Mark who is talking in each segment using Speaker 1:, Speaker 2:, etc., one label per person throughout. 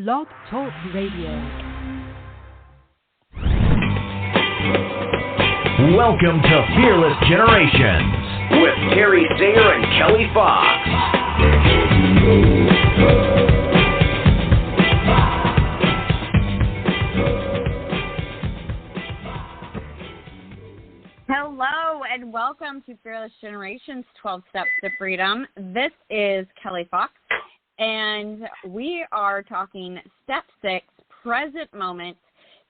Speaker 1: Blog Talk Radio.
Speaker 2: Welcome to Fearless Generations with Terry Sayer and Kelly Fox.
Speaker 3: Hello and welcome to Fearless Generations 12 Steps to Freedom. This is Kelly Fox, and we are talking Step 6, Present Moment.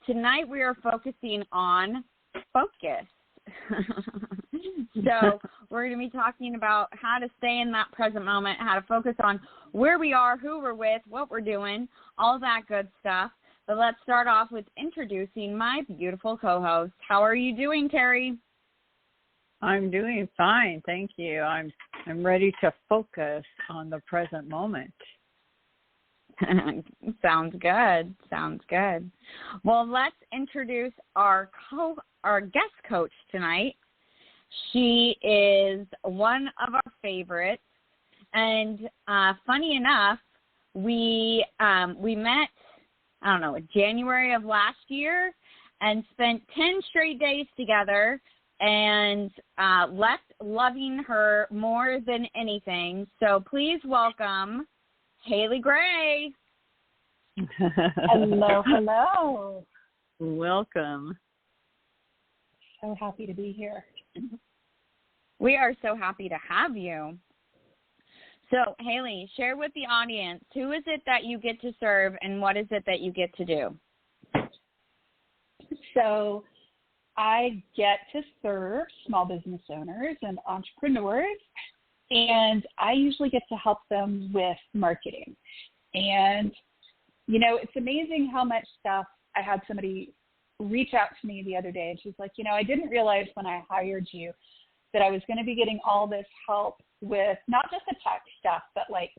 Speaker 3: Tonight we are focusing on focus. So we're going to be talking about how to stay in that present moment, how to focus on where we are, who we're with, what we're doing, all that good stuff. But let's start off with introducing my beautiful co-host. How are you doing, Terry?
Speaker 4: I'm doing fine, thank you. I'm ready to focus on the present moment.
Speaker 3: Sounds good. Sounds good. Well, let's introduce our guest coach tonight. She is one of our favorites, and funny enough, we met, I don't know, January of last year, and spent 10 straight days together, and left loving her more than anything. So please welcome Haley Gray.
Speaker 5: Hello, hello.
Speaker 4: Welcome.
Speaker 5: So happy to be here.
Speaker 3: We are so happy to have you. So, Haley, share with the audience, who is it that you get to serve and what is it that you get to do?
Speaker 5: So, I get to serve small business owners and entrepreneurs, and I usually get to help them with marketing. And, you know, it's amazing how much stuff. I had somebody reach out to me the other day, and she's like, you know, I didn't realize when I hired you that I was going to be getting all this help with not just the tech stuff, but like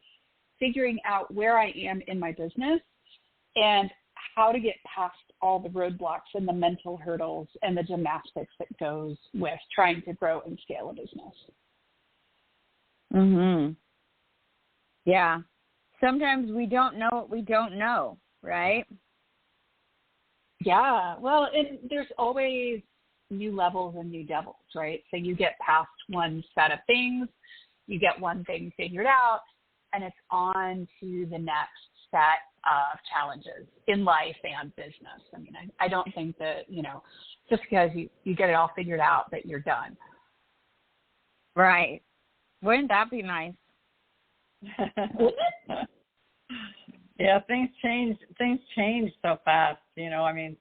Speaker 5: figuring out where I am in my business and how to get past all the roadblocks and the mental hurdles and the gymnastics that goes with trying to grow and scale a business.
Speaker 3: Mhm. Yeah. Sometimes we don't know what we don't know, right?
Speaker 5: Yeah. Well, and there's always new levels and new devils, right? So you get past one set of things, you get one thing figured out, and it's on to the next set of challenges in life and business. I mean, I don't think that, you know, just because you get it all figured out that you're done.
Speaker 3: Right. Wouldn't that be nice?
Speaker 4: Yeah, things change so fast. You know, I mean,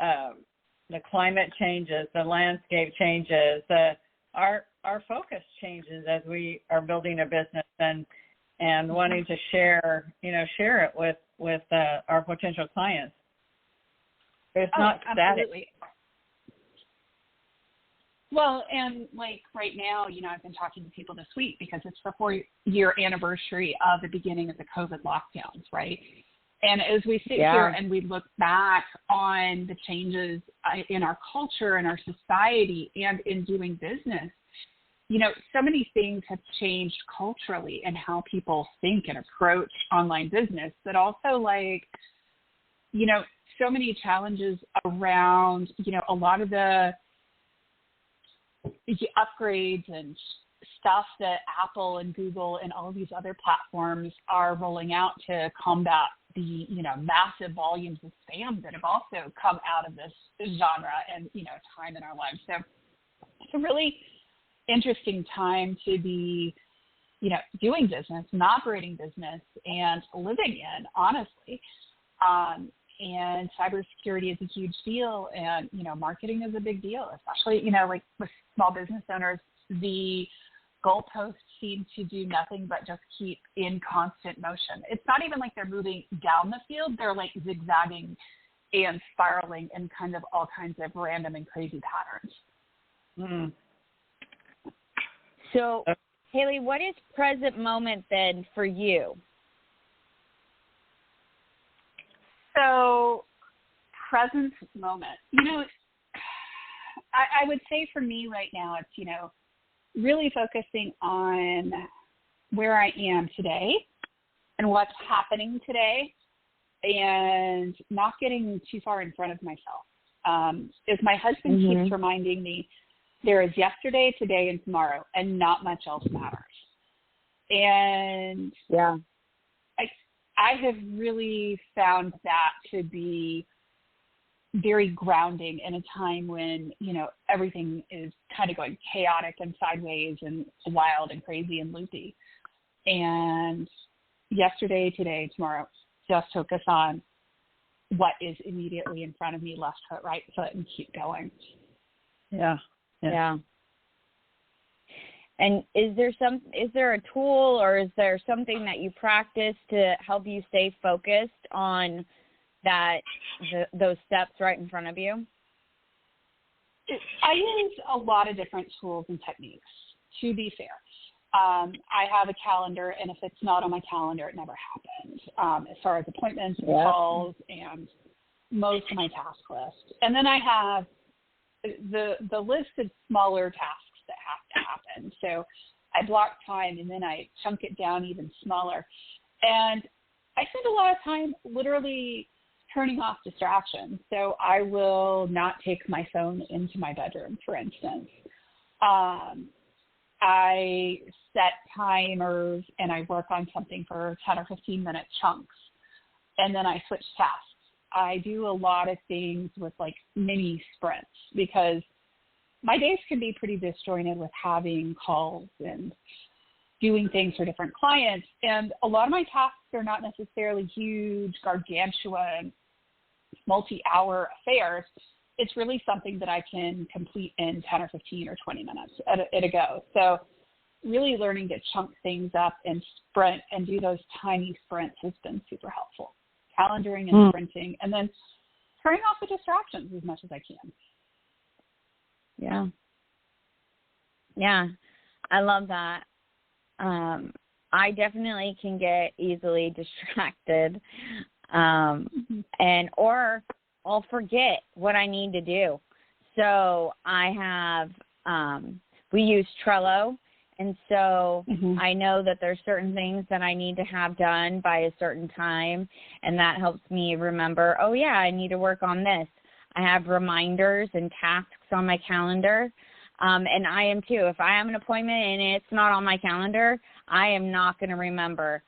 Speaker 4: the climate changes, the landscape changes, our focus changes as we are building a business and wanting to share it with our potential clients. It's not static.
Speaker 5: Absolutely. Well, and like right now, you know, I've been talking to people this week because it's the 4-year anniversary of the beginning of the COVID lockdowns, right? And as we sit here and we look back on the changes in our culture and our society and in doing business, you know, so many things have changed culturally and how people think and approach online business, but also like, you know, so many challenges around, you know, a lot of the upgrades and stuff that Apple and Google and all of these other platforms are rolling out to combat the, you know, massive volumes of spam that have also come out of this genre and, you know, time in our lives. So it's a really interesting time to be, you know, doing business and operating business and living in, honestly. And cybersecurity is a huge deal, and, you know, marketing is a big deal, especially, you know, like with small business owners, the goalposts seem to do nothing but just keep in constant motion. It's not even like they're moving down the field. They're like zigzagging and spiraling in kind of all kinds of random and crazy patterns.
Speaker 4: Mm.
Speaker 3: So, Haley, what is present moment then for you?
Speaker 5: So, present moment. You know, I would say for me right now, it's, you know, really focusing on where I am today and what's happening today and not getting too far in front of myself. Is my husband keeps reminding me there is yesterday, today, and tomorrow, and not much else matters. And I have really found that to be very grounding in a time when, everything is kind of going chaotic and sideways and wild and crazy and loopy. And yesterday, today, tomorrow, just focus on what is immediately in front of me, left foot, right foot, and keep going.
Speaker 3: Yeah. And is there a tool or is there something that you practice to help you stay focused on those steps right in front of you?
Speaker 5: I use a lot of different tools and techniques, to be fair. I have a calendar, and if it's not on my calendar, it never happens, as far as appointments and calls and most of my task list. And then I have the list of smaller tasks that have to happen. So I block time, and then I chunk it down even smaller. And I spend a lot of time literally turning off distractions. So I will not take my phone into my bedroom, for instance. I set timers and I work on something for 10 or 15 minute chunks, and then I switch tasks. I do a lot of things with like mini sprints because my days can be pretty disjointed with having calls and doing things for different clients. And a lot of my tasks are not necessarily huge, gargantuan, multi-hour affairs. It's really something that I can complete in 10 or 15 or 20 minutes at a go. So really learning to chunk things up and sprint and do those tiny sprints has been super helpful. Calendaring and sprinting, and then turning off the distractions as much as I can.
Speaker 3: Yeah, I love that. I definitely can get easily distracted, or I'll forget what I need to do. So I have, we use Trello. And so I know that there's certain things that I need to have done by a certain time, and that helps me remember, oh, yeah, I need to work on this. I have reminders and tasks on my calendar, and I am too. If I have an appointment and it's not on my calendar, I am not going to remember.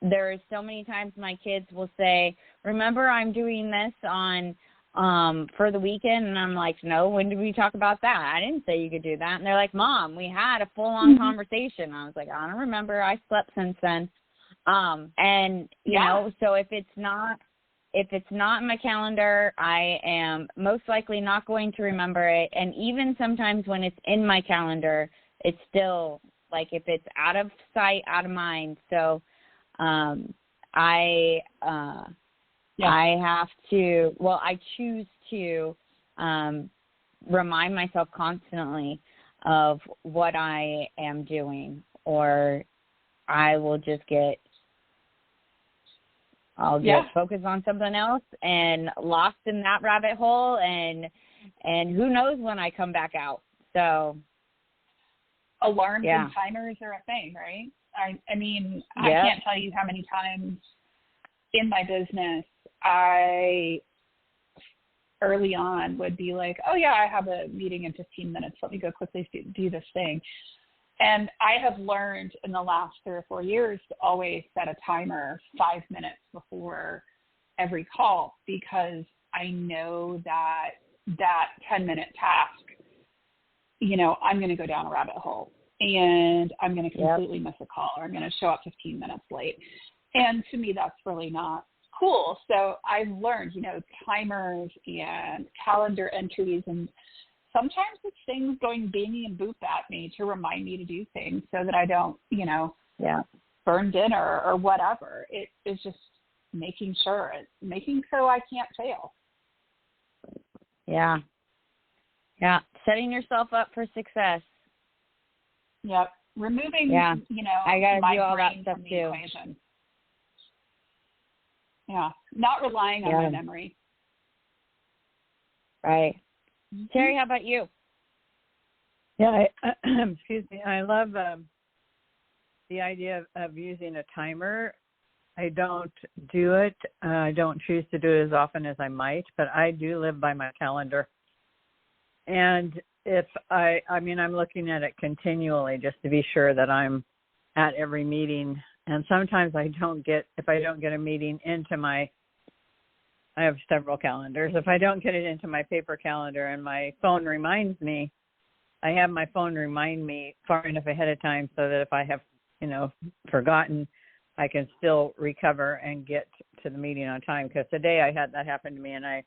Speaker 3: There is so many times my kids will say, remember I'm doing this on for the weekend, and I'm like, no, when did we talk about that? I didn't say you could do that. And they're like, Mom, we had a full-on conversation. I was like, I don't remember. I slept since then. And you know, so if it's not in my calendar, I am most likely not going to remember it. And even sometimes when it's in my calendar, it's still like if it's out of sight, out of mind. So I have to, I choose to remind myself constantly of what I am doing, or I will just I'll focus on something else and lost in that rabbit hole, and who knows when I come back out. So
Speaker 5: alarms and timers are a thing, right? I mean, I can't tell you how many times in my business I early on would be like, oh yeah, I have a meeting in 15 minutes. Let me go quickly do this thing. And I have learned in the last 3 or 4 years to always set a timer 5 minutes before every call, because I know that 10-minute task, you know, I'm going to go down a rabbit hole and I'm going to completely miss a call, or I'm going to show up 15 minutes late. And to me, that's really not cool. So I've learned, you know, timers and calendar entries, and sometimes it's things going bing and boop at me to remind me to do things so that I don't, you know, burn dinner or whatever. It is just making so I can't fail.
Speaker 3: Yeah. Setting yourself up for success.
Speaker 5: Yep. Removing, you know,
Speaker 3: I got to do all that
Speaker 5: brain
Speaker 3: stuff
Speaker 5: from the
Speaker 3: too.
Speaker 5: equation. Yeah. Not relying on my memory.
Speaker 3: Right. Terry, how about you?
Speaker 4: Yeah, excuse me. I love the idea of using a timer. I don't do it. I don't choose to do it as often as I might, but I do live by my calendar. And if I'm looking at it continually just to be sure that I'm at every meeting. And sometimes if I don't get a meeting into I have several calendars. If I don't get it into my paper calendar and my phone reminds me, I have my phone remind me far enough ahead of time so that if I have, forgotten, I can still recover and get to the meeting on time. Because today I had that happen to me, and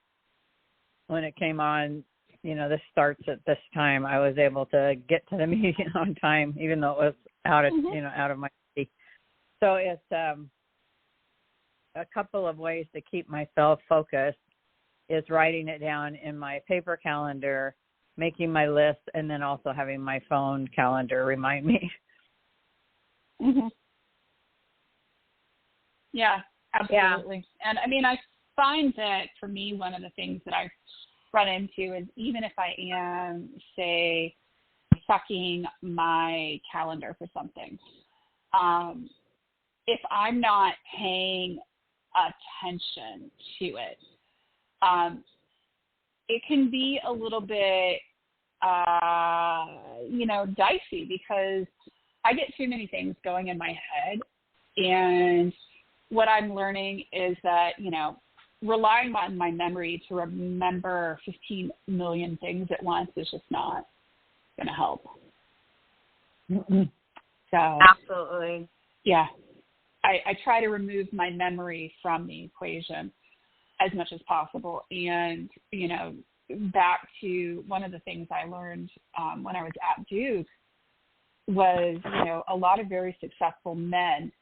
Speaker 4: when it came on, this starts at this time, I was able to get to the meeting on time, even though it was out of my city. So it's a couple of ways to keep myself focused is writing it down in my paper calendar, making my list, and then also having my phone calendar remind me.
Speaker 5: Mm-hmm. Yeah, absolutely. Yeah. And I find that for me, one of the things that I run into is even if I am, say, checking my calendar for something, if I'm not paying attention to it, it can be a little bit, dicey because I get too many things going in my head. And what I'm learning is that, relying on my memory to remember 15 million things at once is just not going to help.
Speaker 4: Mm-mm.
Speaker 5: So,
Speaker 3: absolutely.
Speaker 5: Yeah. I try to remove my memory from the equation as much as possible. And, back to one of the things I learned when I was at Duke was, a lot of very successful men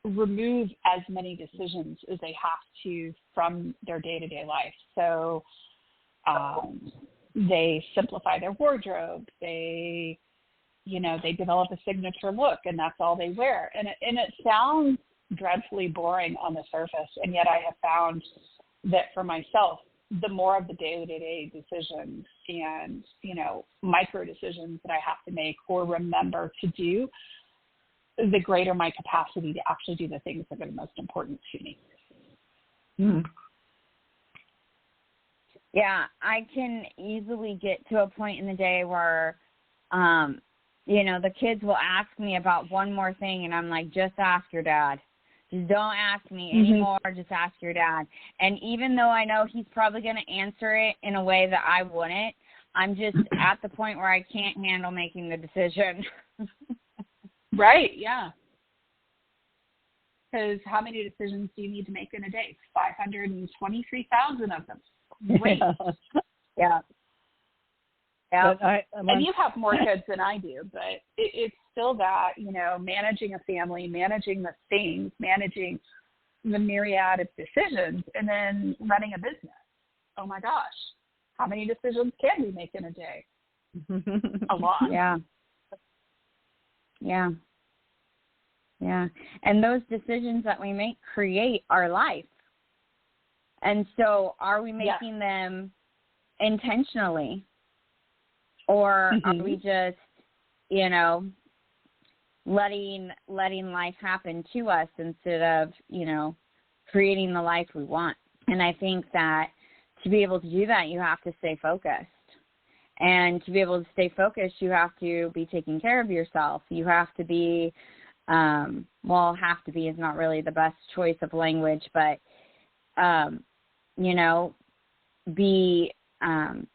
Speaker 5: remove as many decisions as they have to from their day-to-day life. So they simplify their wardrobe. They develop a signature look, and that's all they wear. And it sounds dreadfully boring on the surface, and yet I have found that for myself, the more of the day-to-day decisions and, micro decisions that I have to make or remember to do, the greater my capacity to actually do the things that are the most important to me.
Speaker 4: Mm.
Speaker 3: Yeah, I can easily get to a point in the day where, the kids will ask me about one more thing, and I'm like, just ask your dad. Just don't ask me anymore. Just ask your dad. And even though I know he's probably going to answer it in a way that I wouldn't, I'm just at the point where I can't handle making the decision.
Speaker 5: Right, yeah. Because how many decisions do you need to make in a day? 523,000 of them. Great.
Speaker 3: Yeah. Yeah.
Speaker 5: And you have more kids than I do, but it's still that, managing a family, managing the things, managing the myriad of decisions, and then running a business. Oh my gosh. How many decisions can we make in a day? A lot.
Speaker 3: Yeah. Yeah. Yeah. And those decisions that we make create our life. And so are we making them intentionally? Or are we just, letting life happen to us instead of, creating the life we want? And I think that to be able to do that, you have to stay focused. And to be able to stay focused, you have to be taking care of yourself. You have to be, have to be is not really the best choice of language, but, be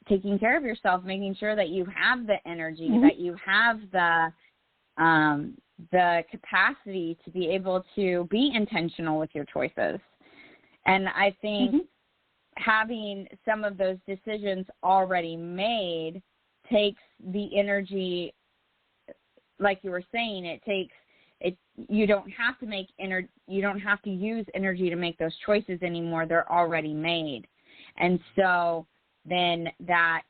Speaker 3: taking care of yourself, making sure that you have the energy, that you have the capacity to be able to be intentional with your choices. And I think having some of those decisions already made takes the energy, like you were saying, you don't have to you don't have to use energy to make those choices anymore. They're already made. And so then that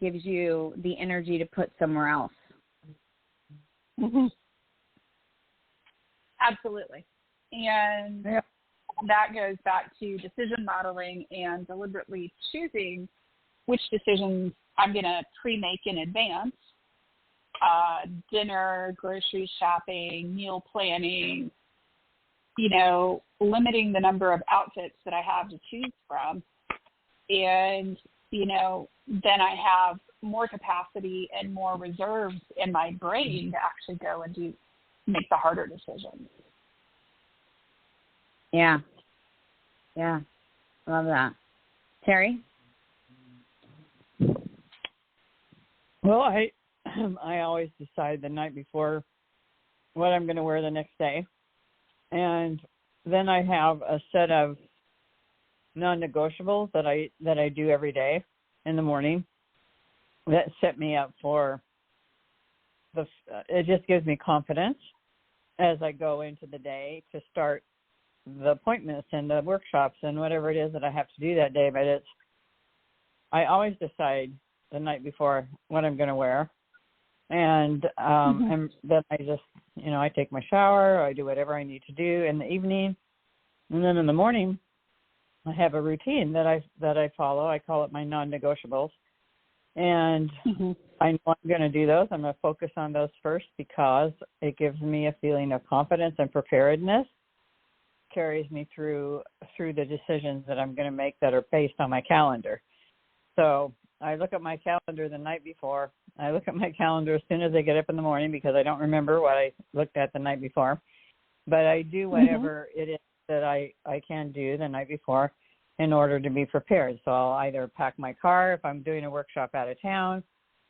Speaker 3: gives you the energy to put somewhere else.
Speaker 5: Absolutely. And that goes back to decision modeling and deliberately choosing which decisions I'm going to pre-make in advance. Dinner, grocery shopping, meal planning, limiting the number of outfits that I have to choose from. And, then I have more capacity and more reserves in my brain to actually go and make the harder decisions.
Speaker 3: Yeah. Yeah. Love that. Terry?
Speaker 4: Well, I always decide the night before what I'm going to wear the next day. And then I have a set of non-negotiables that I do every day in the morning that set me up for it just gives me confidence as I go into the day to start the appointments and the workshops and whatever it is that I have to do that day. But I always decide the night before what I'm going to wear. And and then I just, I take my shower, I do whatever I need to do in the evening. And then in the morning, I have a routine that I follow. I call it my non-negotiables. And I know I'm going to do those. I'm going to focus on those first because it gives me a feeling of confidence and preparedness, carries me through the decisions that I'm going to make that are based on my calendar. So I look at my calendar the night before. I look at my calendar as soon as I get up in the morning because I don't remember what I looked at the night before. But I do whatever it is that I can do the night before in order to be prepared. So I'll either pack my car if I'm doing a workshop out of town.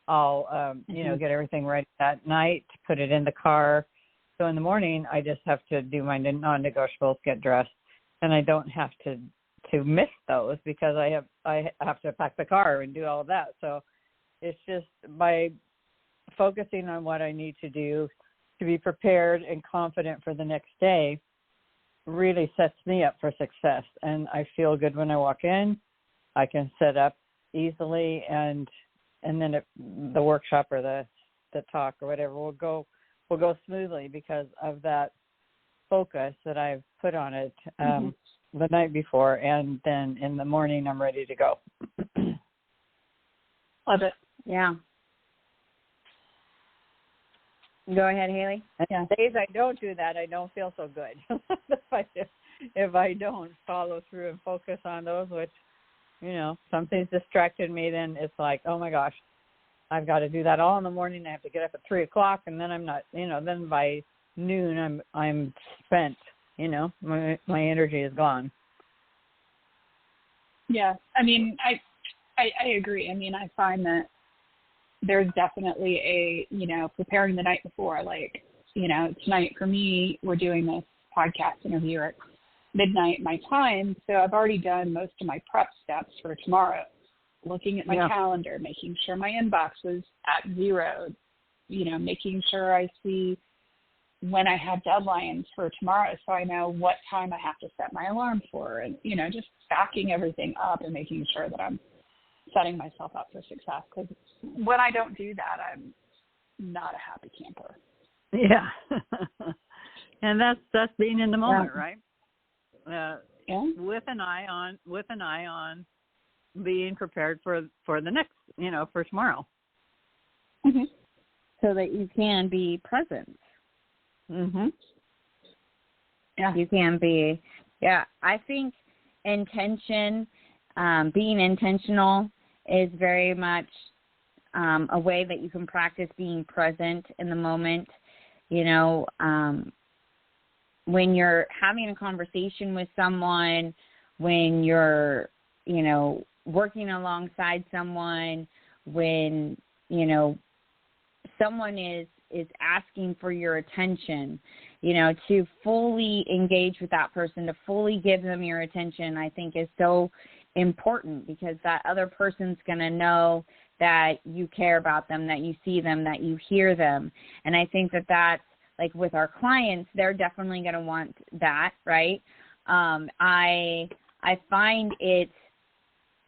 Speaker 4: I'll, get everything ready that night, put it in the car. So in the morning, I just have to do my non-negotiables, get dressed, and I don't have to miss those because I have to pack the car and do all of that. So it's just by focusing on what I need to do to be prepared and confident for the next day really sets me up for success. And I feel good when I walk in. I can set up easily, and then the workshop or the talk or whatever will go smoothly because of that focus that I've put on it the night before, and then in the morning I'm ready to go.
Speaker 5: Love it.
Speaker 3: Yeah. Go ahead, Haley.
Speaker 4: Yeah. Days I don't do that, I don't feel so good. if I don't follow through and focus on those, which, something's distracted me, then it's like, oh my gosh, I've got to do that all in the morning. I have to get up at 3:00, and then I'm not, then by noon I'm spent. My energy is gone.
Speaker 5: Yeah, I mean, I agree. I mean, I find that there's definitely a, preparing the night before. Like, tonight for me, we're doing this podcast interview at midnight my time, so I've already done most of my prep steps for tomorrow. Looking at my calendar, making sure my inbox is at 0, making sure I see when I have deadlines for tomorrow so I know what time I have to set my alarm for, and, just backing everything up and making sure that I'm setting myself up for success. Because when I don't do that, I'm not a happy camper.
Speaker 4: Yeah. And that's being in the moment, right? With an eye on being prepared for the next, for tomorrow.
Speaker 3: So that you can be present.
Speaker 5: Yeah.
Speaker 3: You can be. Yeah. I think intention, being intentional is very much a way that you can practice being present in the moment. When you're having a conversation with someone, when you're, working alongside someone, when, someone is asking for your attention, to fully engage with that person, to fully give them your attention, I think is so important because that other person's going to know that you care about them, that you see them, that you hear them. And I think that that's like with our clients, they're definitely going to want that, right? I find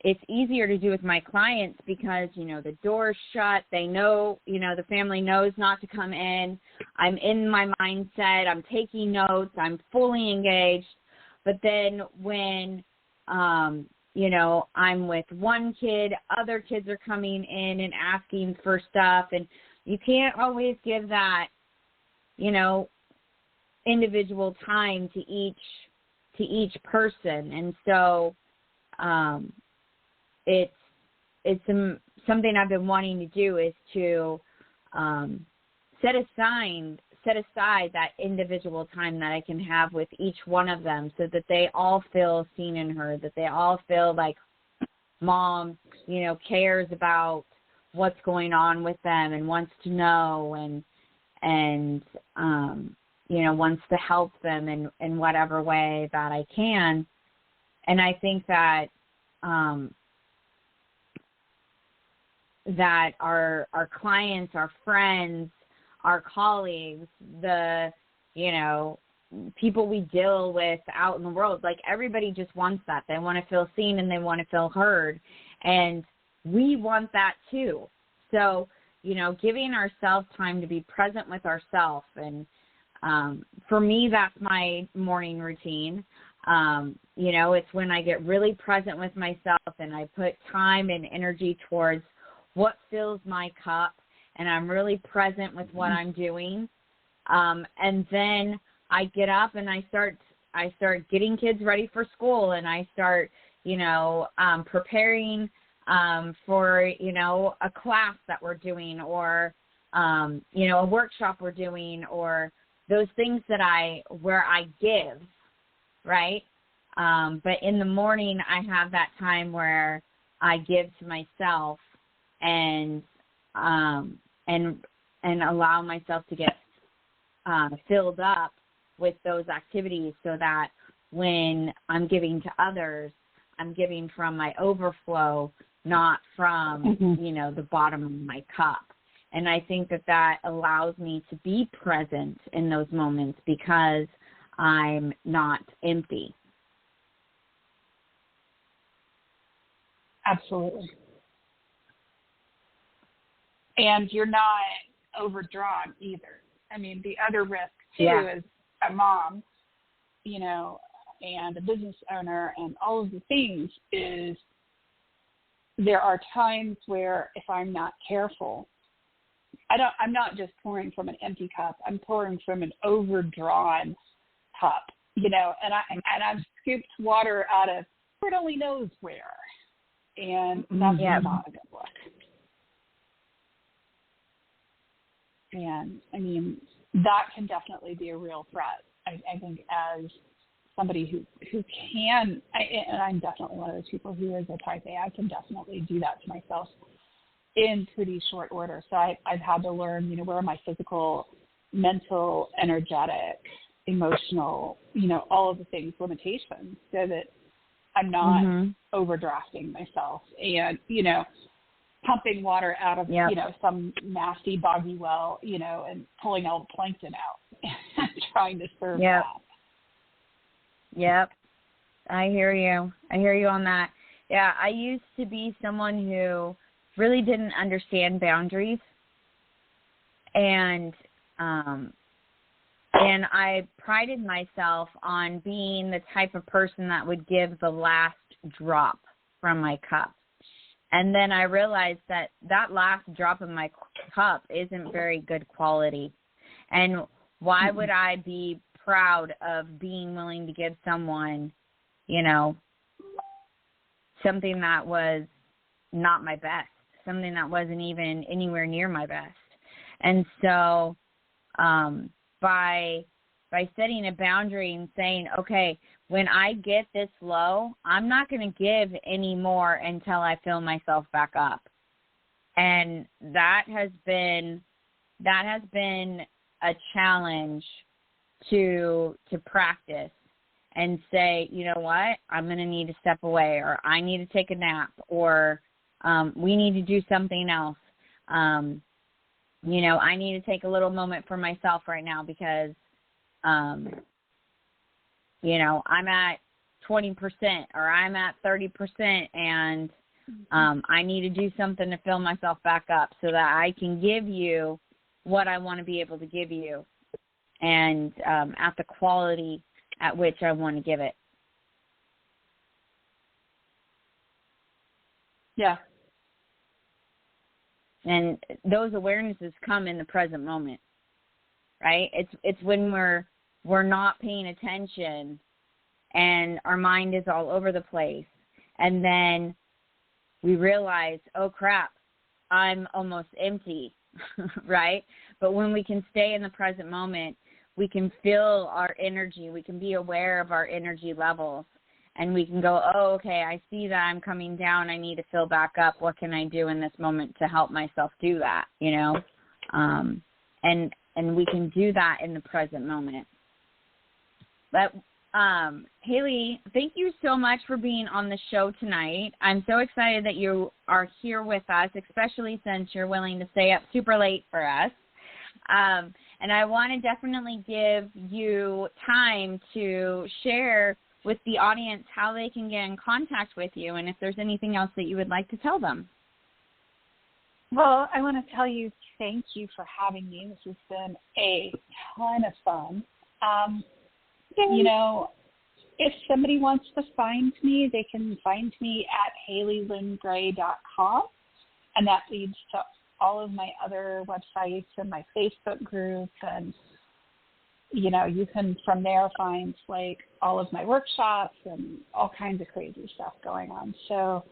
Speaker 3: it's easier to do with my clients because, the door's shut. They know, the family knows not to come in. I'm in my mindset. I'm taking notes. I'm fully engaged. But then when, I'm with one kid, other kids are coming in and asking for stuff. And you can't always give that, individual time to each person. And so it's something I've been wanting to do is to set aside that individual time that I can have with each one of them, so that they all feel seen and heard, that they all feel like Mom, cares about what's going on with them and wants to know and wants to help them in whatever way that I can. And I think that that our clients, our friends, our colleagues, the people we deal with out in the world, like everybody just wants that. They want to feel seen and they want to feel heard, and we want that too. So giving ourselves time to be present with ourselves, and for me, that's my morning routine. It's when I get really present with myself and I put time and energy towards what fills my cup, and I'm really present with what I'm doing. And then I get up and I start getting kids ready for school, and I start, preparing for, a class that we're doing, or, a workshop we're doing, or those things where I give, right? But in the morning, I have that time where I give to myself and allow myself to get filled up with those activities, so that when I'm giving to others, I'm giving from my overflow, not from, the bottom of my cup. And I think that allows me to be present in those moments because I'm not empty.
Speaker 5: Absolutely. And you're not overdrawn either. I mean, the other risk, too, is a mom, and a business owner and all of the things is there are times where if I'm not careful, I'm not just pouring from an empty cup. I'm pouring from an overdrawn cup, and I've scooped water out of Lord only knows where. And that's not a good look. And I mean, that can definitely be a real threat. I think as somebody who can, and I'm definitely one of those people who is a type A, I can definitely do that to myself in pretty short order. So I've had to learn, where are my physical, mental, energetic, emotional, all of the things, limitations, so that I'm not overdrafting myself and, pumping water out of, some nasty boggy well, and pulling all the plankton out and trying to serve that.
Speaker 3: Yep. I hear you. On that. Yeah, I used to be someone who really didn't understand boundaries. And I prided myself on being the type of person that would give the last drop from my cup. And then I realized that last drop of my cup isn't very good quality. And why would I be proud of being willing to give someone, something that was not my best, something that wasn't even anywhere near my best? And so by setting a boundary and saying, okay, when I get this low, I'm not going to give any more until I fill myself back up. And that has been a challenge to practice and say, you know what, I'm going to need to step away, or I need to take a nap, or we need to do something else. I need to take a little moment for myself right now because I'm at 20% or I'm at 30% and I need to do something to fill myself back up so that I can give you what I want to be able to give you and at the quality at which I want to give it.
Speaker 5: Yeah.
Speaker 3: And those awarenesses come in the present moment, right? It's when we're we're not paying attention and our mind is all over the place. And then we realize, oh, crap, I'm almost empty, right? But when we can stay in the present moment, we can feel our energy. We can be aware of our energy levels. And we can go, oh, okay, I see that I'm coming down. I need to fill back up. What can I do in this moment to help myself do that, you know? And we can do that in the present moment. But, Haley, thank you so much for being on the show tonight. I'm so excited that you are here with us, especially since you're willing to stay up super late for us. And I want to definitely give you time to share with the audience how they can get in contact with you and if there's anything else that you would like to tell them.
Speaker 5: Well, I want to tell you thank you for having me. This has been a ton of fun. You know, if somebody wants to find me, they can find me at HaleyLynnGray.com, and that leads to all of my other websites and my Facebook group, and you know, you can from there find like all of my workshops and all kinds of crazy stuff going on. So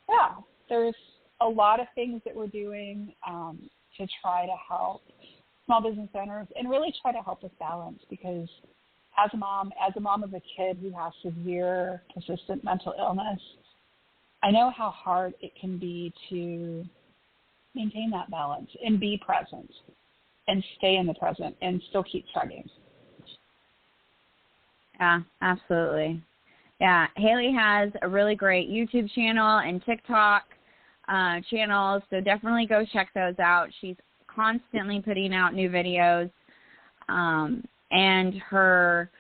Speaker 5: yeah, there's a lot of things that we're doing to try to help small business owners and really try to help with balance, because as a mom of a kid who has severe persistent mental illness, I know how hard it can be to maintain that balance and be present and stay in the present and still keep chugging.
Speaker 3: Yeah, absolutely. Yeah, Haley has a really great YouTube channel and TikTok channels, so definitely go check those out. She's constantly putting out new videos, and her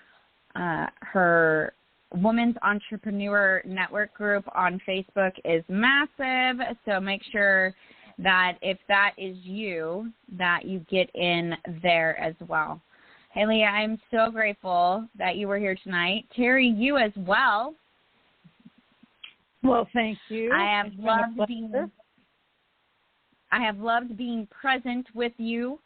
Speaker 3: Women's Entrepreneur Network group on Facebook is massive, so make sure that if that is you, that you get in there as well. Haley, I'm so grateful that you were here tonight. Terry, you as well.
Speaker 4: Well, thank you.
Speaker 3: I have loved being present with you.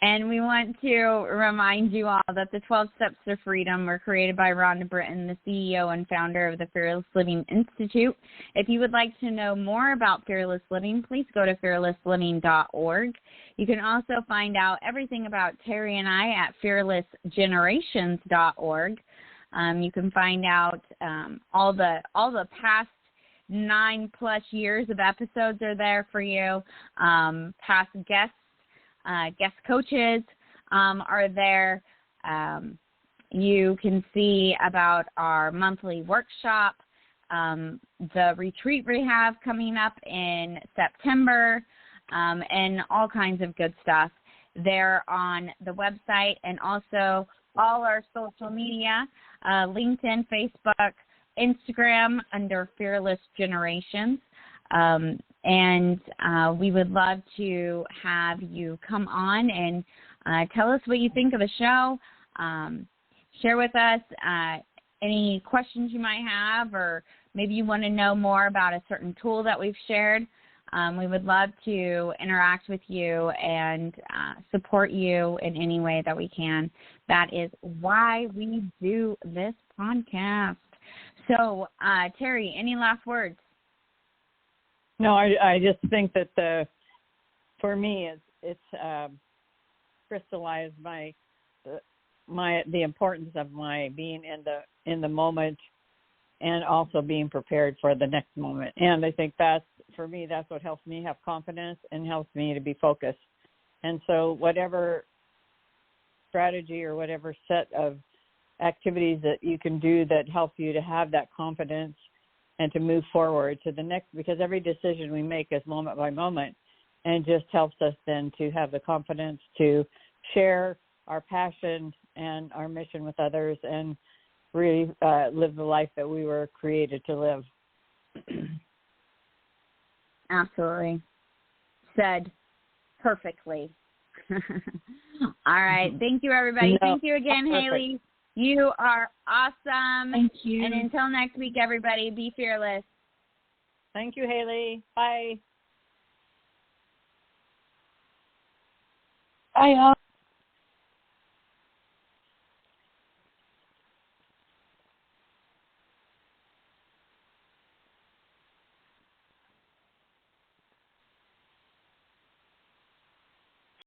Speaker 3: And we want to remind you all that the 12 Steps to Freedom were created by Rhonda Britton, the CEO and founder of the Fearless Living Institute. If you would like to know more about Fearless Living, please go to fearlessliving.org. You can also find out everything about Terry and I at fearlessgenerations.org. You can find out all the past 9+ years of episodes are there for you. Past guest coaches are there. You can see about our monthly workshop, the retreat we have coming up in September, and all kinds of good stuff there on the website, and also all our social media, LinkedIn, Facebook, Instagram under Fearless Generations. And we would love to have you come on and tell us what you think of the show. Share with us any questions you might have, or maybe you want to know more about a certain tool that we've shared. We would love to interact with you and support you in any way that we can. That is why we do this podcast. So, Terry, any last words?
Speaker 4: No, I just think that for me it's crystallized the importance of my being in the moment, and also being prepared for the next moment. And I think that's what helps me have confidence and helps me to be focused. And so whatever strategy or whatever set of activities that you can do that help you to have that confidence and to move forward to the next, because every decision we make is moment by moment, and just helps us then to have the confidence to share our passion and our mission with others and really live the life that we were created to live.
Speaker 3: Absolutely. Said perfectly. All right. Thank you, everybody. Thank you again, Haley. You are awesome.
Speaker 5: Thank you.
Speaker 3: And until next week, everybody, be fearless.
Speaker 4: Thank you, Haley. Bye.
Speaker 5: Bye, y'all.